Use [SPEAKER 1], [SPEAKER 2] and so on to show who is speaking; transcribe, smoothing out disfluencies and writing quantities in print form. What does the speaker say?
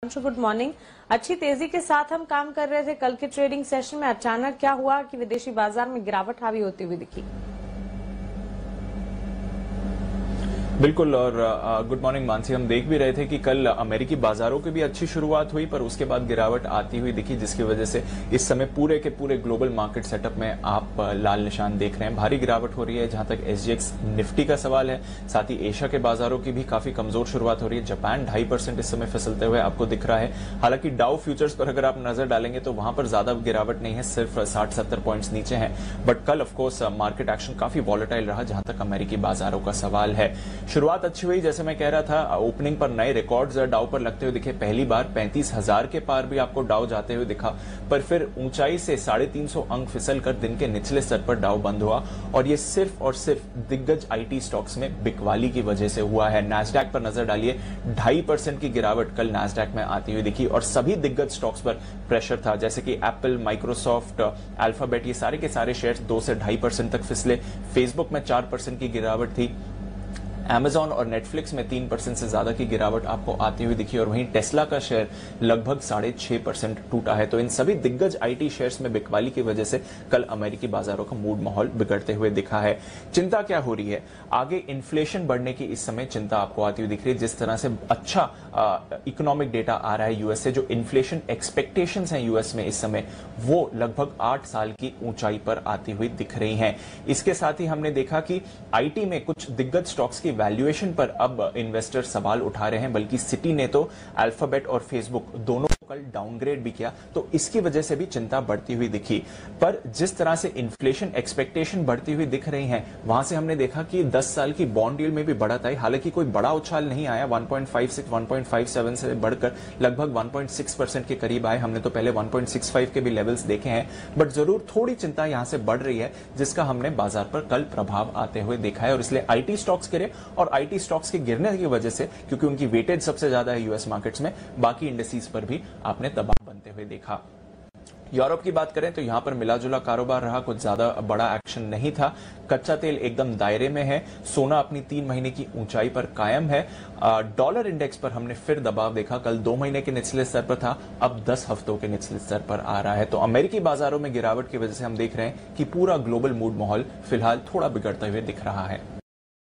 [SPEAKER 1] Good morning. अच्छी तेजी के साथ हम काम कर रहे थे। कल के ट्रेडिंग सेशन में अचानक क्या हुआ कि विदेशी बाजार में गिरावट हावी होती हुई दिखी।
[SPEAKER 2] बिल्कुल। और गुड मॉर्निंग मानसी, हम देख भी रहे थे कि कल अमेरिकी बाजारों की भी अच्छी शुरुआत हुई, पर उसके बाद गिरावट आती हुई दिखी, जिसकी वजह से इस समय पूरे के पूरे ग्लोबल मार्केट सेटअप में आप लाल निशान देख रहे हैं। भारी गिरावट हो रही है जहां तक SGX निफ्टी का सवाल है। साथ ही एशिया के बाजारों की भी काफी कमजोर शुरुआत हो रही है। जापान 2.5% इस समय फिसलते हुए आपको दिख रहा है। हालांकि डाउ फ्यूचर्स पर अगर आप नजर डालेंगे तो वहां पर ज्यादा गिरावट नहीं है, सिर्फ 60-70 पॉइंट्स नीचे है। बट कल ऑफकोर्स मार्केट एक्शन काफी वॉलेटाइल रहा जहां तक अमेरिकी बाजारों का सवाल है। शुरुआत अच्छी हुई, जैसे मैं कह रहा था, ओपनिंग पर नए रिकॉर्ड्स डाउ पर लगते हुए दिखे। पहली बार 35,000 के पार भी आपको डाउ जाते हुए दिखा, पर फिर ऊंचाई से 350 अंक फिसल कर दिन के निचले स्तर पर डाउ बंद हुआ। और ये सिर्फ और सिर्फ दिग्गज IT स्टॉक्स में बिकवाली की वजह से हुआ है। नैस्डैक पर नजर डालिए, 2.5% की गिरावट कल नैस्डैक में आती हुई दिखी और सभी दिग्गज स्टॉक्स पर प्रेशर था, जैसे कि एप्पल, माइक्रोसॉफ्ट, अल्फाबेट, ये सारे के सारे शेयर्स 2 से 2.5% तक फिसले। फेसबुक में 4% की गिरावट थी। Amazon और Netflix में 3% से ज्यादा की गिरावट आपको आती हुई दिखी और वहीं टेस्ला का शेयर लगभग 6.5% टूटा है। तो इन सभी दिग्गज IT शेयर्स में बिकवाली की वजह से कल अमेरिकी बाजारों का मूड माहौल बिगड़ते हुए दिखा है। चिंता क्या हो रही है? आगे इन्फ्लेशन बढ़ने की इस समय चिंता आपको आती हुई दिख रही है। जिस तरह से अच्छा इकोनॉमिक डेटा आ रहा है यूएस से, जो इन्फ्लेशन एक्सपेक्टेशंस हैं यूएस में इस समय, वो लगभग 8 साल की ऊंचाई पर आती हुई दिख रही हैं। इसके साथ ही हमने देखा कि IT में कुछ दिग्गज स्टॉक्स की वैल्यूएशन पर अब इन्वेस्टर सवाल उठा रहे हैं, बल्कि सिटी ने तो अल्फाबेट और फेसबुक दोनों कल डाउनग्रेड भी किया, तो इसकी वजह से भी चिंता बढ़ती हुई दिखी। पर जिस तरह से इन्फ्लेशन एक्सपेक्टेशन बढ़ती हुई दिख रही हैं, वहां से हमने देखा कि 10 साल की बॉन्ड यील्ड में भी बढ़त आई। हालांकि कोई बड़ा उछाल नहीं आया, 1.56 1.57 से बढ़कर लगभग 1.6% के करीब आए। हमने तो पहले 1.65 के भी लेवल्स देखे हैं, बट जरूर थोड़ी चिंता यहां से बढ़ रही है, जिसका हमने बाजार पर कल प्रभाव आते हुए देखा है। और इसलिए IT स्टॉक्स गिरे, और IT स्टॉक्स के गिरने की वजह से, क्योंकि उनकी वेटेज सबसे ज्यादा है यूएस मार्केट्स में, बाकी इंडेक्सेस पर भी आपने दबाव बनते हुए देखा। यूरोप की बात करें तो यहां पर मिलाजुला कारोबार रहा, कुछ ज्यादा बड़ा एक्शन नहीं था। कच्चा तेल एकदम दायरे में है। सोना अपनी 3 महीने की ऊंचाई पर कायम है। डॉलर इंडेक्स पर हमने फिर दबाव देखा। कल 2 महीने के निचले स्तर पर था, अब 10 हफ्तों के निचले स्तर पर आ रहा है। तो अमेरिकी बाजारों में गिरावट की वजह से हम देख रहे हैं कि पूरा ग्लोबल मूड माहौल फिलहाल थोड़ा बिगड़ते हुए दिख रहा है।